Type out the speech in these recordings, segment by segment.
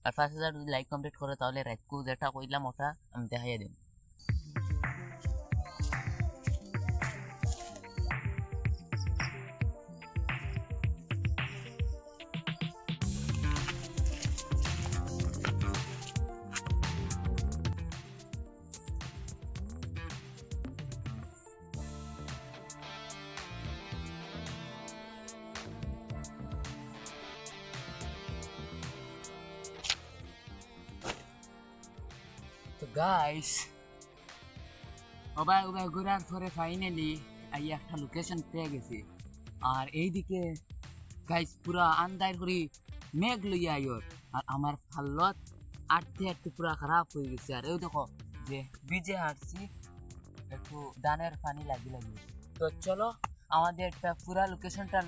আর 5000 যদি like complete করে তাহলে রাইকু যেটা কইলাম ওটা আমি দেখাইয়া দিই। তো গাইস ওবাই ঘোরার পরে ফাইনালি এই একটা লোকেশন পেয়ে গেছি। আর এইদিকে গাইস পুরা আন্দার করি মেঘ লইয়া আইর, আর আমার ফাল্লত আটতে আটতে পুরা খারাপ হয়ে গেছে। আর এই দেখো যে বিজে হাঁটছি একটু দানের পানি লাগি। তো চলো আমাদের পুরা লোকেশনটা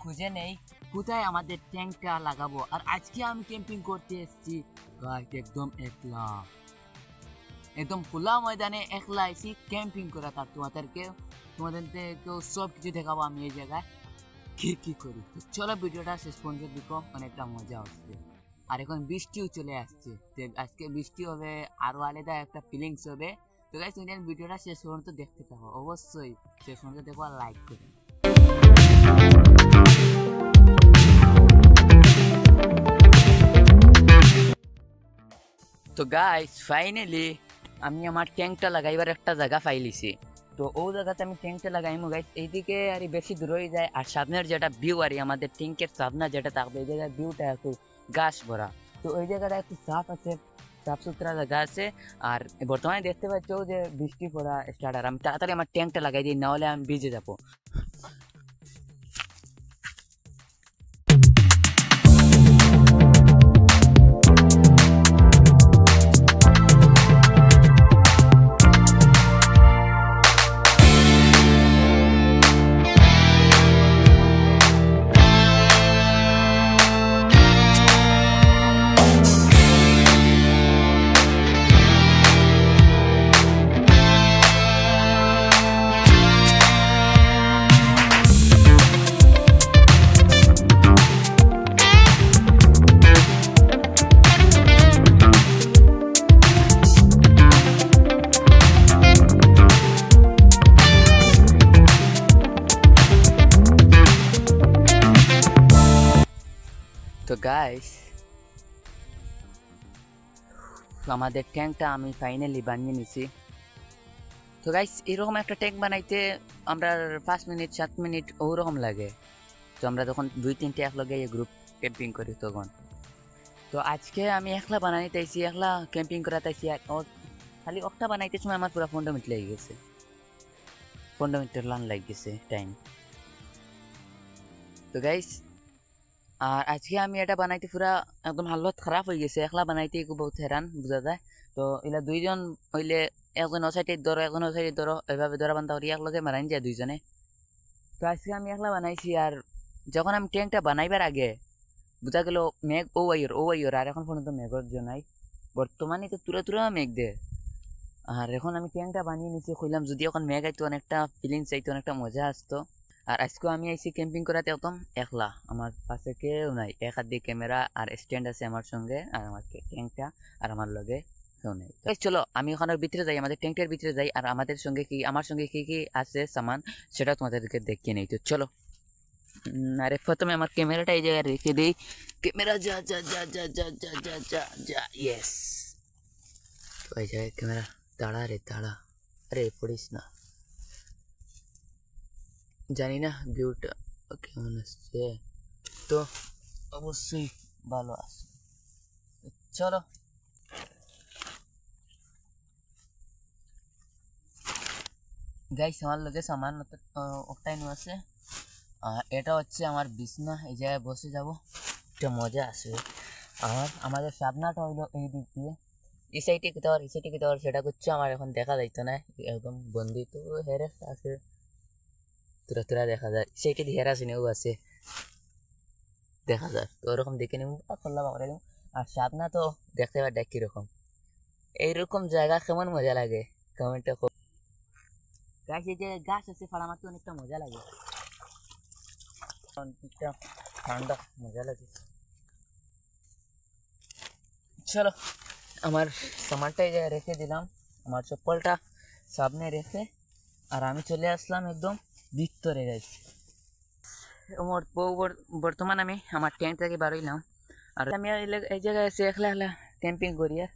খুঁজে নেই কোথায় আমাদের ট্যাঙ্কটা লাগাবো। আর আজকে আমি ক্যাম্পিং করতে এসেছি গাইস একদম একলা, একদম খোলা ময়দানে একলা আইসি ক্যাম্পিং করা। তার তোমাদেরকেও সব কিছু দেখাবো আমি এই জায়গায় কি করি। তো চলো ভিডিওটা শেষ পর্যন্ত দেখো, অনেকটা মজা হচ্ছে। আর এখন বৃষ্টিও চলে আসছে, আজকে বৃষ্টি হবে, আরো আলাদা একটা ফিলিংস হবে। তো গাইস ভিডিওটা শেষ পর্যন্ত দেখতে থাকো, অবশ্যই শেষ পর্যন্ত দেখো আর লাইক করো। তো গাইস ফাইনালি আমি আমার ট্যাঙ্কটা লাগাইবার একটা জায়গা পাইলিছি। তো ও জায়গাতে আমি ট্যাঙ্কটা লাগাইমু গাইস। এইদিকে আর বেশি দূর হয়ে যায়, আর সামনের যেটা ভিউ আর আমাদের ট্যাঙ্কের সামনে যেটা থাকবে এই জায়গার ভিউটা একটু গাছ ভরা। তো ওই জায়গাটা একটু সাফ আছে, সাফ সুতরা জায়গা আছে। আর বর্তমানে দেখতে পাচ্ছ যে বৃষ্টি পড়া স্টার্ট। আর আমি তাড়াতাড়ি আমার ট্যাঙ্কটা লাগাই দিই, না হলে আমি ভিজে যাবো। তো গাইস আমাদের ট্যাঙ্কটা আমি ফাইনালি বানিয়ে নিছি। তো গাইস এরকম একটা ট্যাঙ্ক বানাইতে আমরা 5 মিনিট 7 মিনিট ওরকম লাগে। তো আমরা যখন 2-3টে একলগে গ্রুপ ক্যাম্পিং করি তখন। তো আজকে আমি একলা বানাইতে আইছি, একলা ক্যাম্পিং করাতে আইছি। আর খালি একটা বানাইতে সময় আমার পুরো 15 মিনিট লেগে গেছে, 15 মিনিটের লান লেগে গেছে টাইম। তো গাইস আর আজকে আমি এটা বানাইতে পুরা একদম হালত খারাপ হয়ে গেছে, একলা বানাইতে বহুত হেরান বোঝা যায়। তো এলা দুইজন হইলে একজন সাইডে ধরো একজন সাইডে ধরো, এভাবে ধরা বান্ধা করি একলগে মারাইন যায় দুইজনে। তো আজকে আমি একলা বানাইছি। আর যখন আমি ট্যাঙ্কটা বানাইবার আগে বোঝা গেল মেঘ ও আইয়র আর এখন পর্যন্ত মেঘর নাই, বর্তমানে তো তুরা মেঘ দে। আর এখন আমি ট্যাঙ্কটা বানিয়ে নিচ্ছি, কইলাম যদি এখন মেঘ আইতো অনেকটা ফিলিংস আইতো, অনেকটা মজা আসতো। আর আজকেও আমি আইছি ক্যাম্পিং করাতে একদম একলা, আমার পাশে কেউ নাই। এক হাত দিয়ে ক্যামেরা আর স্ট্যান্ড আছে আমার সঙ্গে, আর আমার ট্যাঙ্কটা আর আমার লগে কেউ নেই। তো চলো আমি ওখানের ভিতরে যাই, আমাদের ট্যাঙ্কের ভিতরে যাই, আর আমার সঙ্গে কি আছে সামান সেটা তোমাদেরকে দেখিয়ে নেই। তো চলো আরে প্রথমে আমার ক্যামেরাটা এই জায়গায় রেখে দিই। ক্যামেরা যা যা যা যা যা যা যা যা যা ইয়েস। তো এই জায়গায় ক্যামেরা দাঁড়া রে দাঁড়া, আরে পড়িস না। জানি না ভিউটা কেমন আসছে, তো অবশ্যই ভালো আসছে। চলো গাইস আমার লগে সামান ওটাই নিয়ে আছে। এটা হচ্ছে আমার বিছনা, এই জায়গায় বসে যাব, একটা মজা আসবে। আর আমাদের সামনাটা হইলো এই দিক দিয়ে, এই সাইডে কোথাও সেটা করছে আমার এখন দেখা যাইতো না, একদম বন্দি। তো হেরে আছে তোরা দেখা যায়, সেইটা দিয়ে হেরা সিনেও আছে দেখা যায়। তো ওরকম দেখে নিব করলাম আমরা। আর সামনা তো দেখতে পাই দেখ কিরকম, এইরকম জায়গা কেমন মজা লাগে কমেন্টে। গাছ এই যে গাছ আছে ফাড়া মারতে অনেকটা মজা লাগে, অনেকটা ঠান্ডা মজা লাগে। চলো আমার সামানটা এই জায়গায় রেখে দিলাম, আমার চপ্পলটা সামনে রেখে, আর আমি চলে আসলাম একদম ভিতরে গাইস। বর্তমান আমি আমার টেন্ট থেকে বাড়াইলাম, আর আমি এই জায়গায় এসে একলা একলা ক্যাম্পিং করি, আর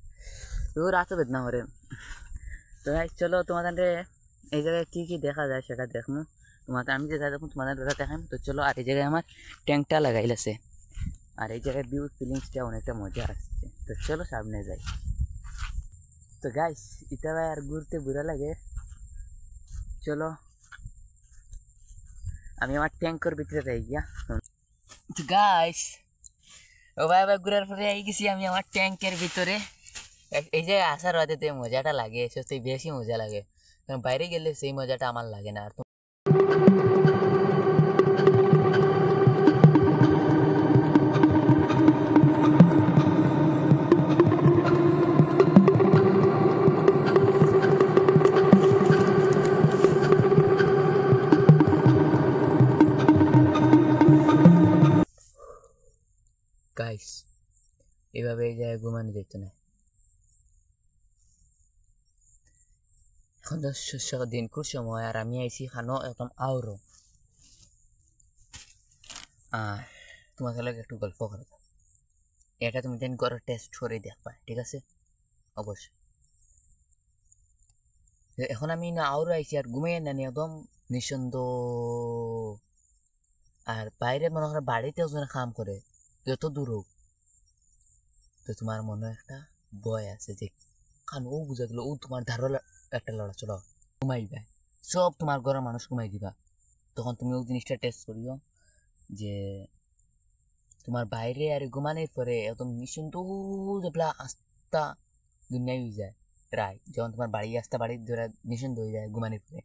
রাতও বেদনা করে। তো গাইস চলো তোমাদের এই জায়গায় কী কী দেখা যায় সেটা দেখবো, তোমাদের আমি যেটা দেখুন তোমাদের ওটা দেখাম। তো চলো, আর এই জায়গায় আমার ট্যাঙ্কটা লাগাইলাছে, আর এই জায়গায় ভিউ ফিলিংসটা অনেকটা মজা আসছে। তো চলো সামনে যাই। তো গাইস এটা ভাই আর ঘুরতে বুড়া লাগে, চলো আমি আমার ট্যাঙ্কের ভিতরে যাই গিয়া। তো গাইস ও ভাই ভাই ঘুরার পরে এই গেছি আমি আমার ট্যাঙ্কের ভিতরে। এই যে আসার রাতে মজাটা লাগে, সত্যি বেশি মজা লাগে, কারণ বাইরে গেলে সেই মজাটা আমার লাগে না। আর গাইস এভাবে এই জায়গায় ঘুমানো যেত না। এখন তো দিনকুর সময়, আর আমি আইছি খানো একদম আউরো। আর তোমাকে লাগে একটু গল্প করে দাও, এটা তুমি দিন করে টেস্ট করে দেখবা, ঠিক আছে? অবশ্যই। এখন আমি না আউরো আইছি আর ঘুমিয়ে নানি একদম নিঃসন্দ, আর বাইরে মনে হয় বাড়িতে ওখানে কাম করে যত দূর হোক। তো তোমার মনে একটা ভয় আছে যে কারণ ও বুঝা দিল ও তোমার ধারো একটা লড়া চলো ঘুমাইবা, সব তোমার ঘরের মানুষ ঘুমাই দিবা। তখন তুমি ওই জিনিসটা টেস্ট করিও যে তোমার বাইরে আর ঘুমানোর পরে একদম নিঃসন্দ যেগুলা আস্তা দুনিয়ায় হয়ে যায় প্রায়, যখন তোমার বাড়ি আস্তা বাড়ি ধরে নিঃসন্দ হয়ে যায় ঘুমানোর পরে,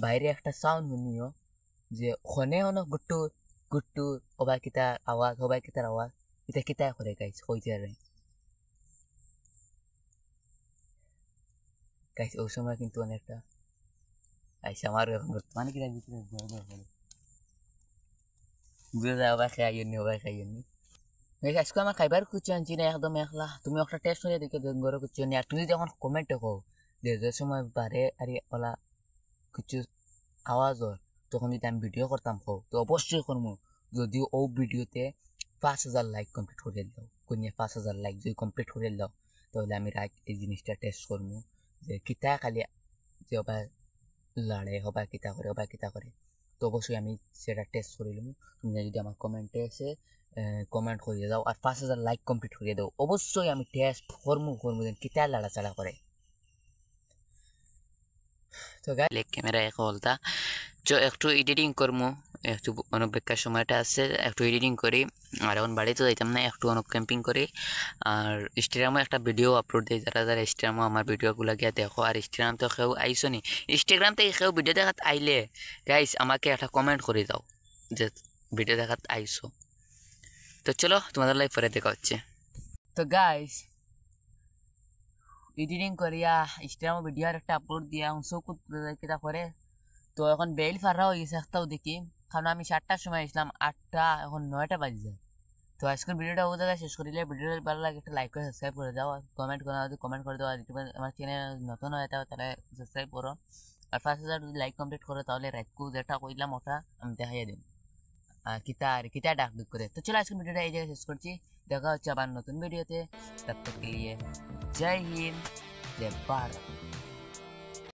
বাইরে একটা সাউন্ড শুনিও যে খনে অনেক গুট্টুর গুট্টুর হবাই কিতার আওয়াজ, হবাই কিতার আওয়াজ, এটা কিতা করে গাইছ হইতে আর গাইছ। ওই সময় কিন্তু অনেকটা আইসা আমার বর্তমানে কিনা ভিতরে ভয় ভয় বলে বুঝে যায় হবাই খাইনি হবাই খাইনি। আজকে আমার খাইবার কিছু আনছি না, একদম একলা। তুমি একটা টেস্ট হয়ে দেখে ঘরে কিছু নি, আর তুমি যখন কমেন্টে কো যে সময় বারে আর ওলা কিছু আওয়াজ হয় তখন যদি আমি ভিডিও করতাম কো, তো অবশ্যই করবো। যদিও ও ভিডিওতে 5,000 লাইক কমপ্লিট করে দাও, কোনিয়া 5,000 লাইক যদি কমপ্লিট করে দাও, তাহলে আমি রাইট এই জিনিসটা টেস্ট করবো যে কিতা খালি যে হবা লড়ে হবা কিতা করে। তো অবশ্যই আমি সেটা টেস্ট করে নেবো। তুমি যদি আমার কমেন্টে এসে কমেন্ট করিয়ে দাও আর 5,000 লাইক কমপ্লিট করিয়ে দাও, অবশ্যই আমি টেস্ট করবো যেন কিতা লাড়াচাড়া করে। তো গাইস ক্যামেরা এক বলতা একটু এডিটিং করবো, একটু অনবেক্ষার সময়টা আছে, একটু এডিটিং করি। আর এখন বাড়িতে যাইতাম না, একটু অনেক ক্যাম্পিং করি। আর ইনস্টাগ্রামে একটা ভিডিও আপলোড দিই, যারা যারা ইনস্টাগ্রামে আমার ভিডিওগুলো গিয়ে দেখো। আর ইনস্টাগ্রাম তো কেউ আইসো নি, ইনস্টাগ্রাম থেকে কেউ ভিডিও দেখাত আইলে গাইস আমাকে একটা কমেন্ট করে দাও যে ভিডিও দেখাত আইসো। তো চলো তোমাদের লাইফ পরে দেখা হচ্ছে। তো গাইস এডিটিং করিয়া ইনস্টাগ্রামে ভিডিও আর একটা আপলোড দিয়া সব কিতা করে। তো এখন বেল ফারা হয়ে গেছে একটাও দেখি, কারণ আমি 7টার সময় আসলাম, 8টা এখন 9টা বাজে যায়। তো আজকের ভিডিওটা ও জায়গায় শেষ করিলে, ভিডিওটা ভালো লাগে একটা লাইক করে সাবস্ক্রাইব করে দাও, আর কমেন্ট করে দাও। আর ইউটিউবে আমার চ্যানেল নতুন হয়ে থাকে তাহলে সাবস্ক্রাইব করো। আর 5,000 যদি লাইক কমপ্লিট করো তাহলে রাতকু যেটা কইলাম ওটা আমি দেখাইয়া দিই আর কিতা ডাক দুক করে। তো চলো আজকের ভিডিওটা এই জায়গায় শেষ করছি, দেখা হচ্ছে আবার নতুন ভিডিওতে। তব তক কে লিয়ে জয় হিন্দ, জয় ভারত।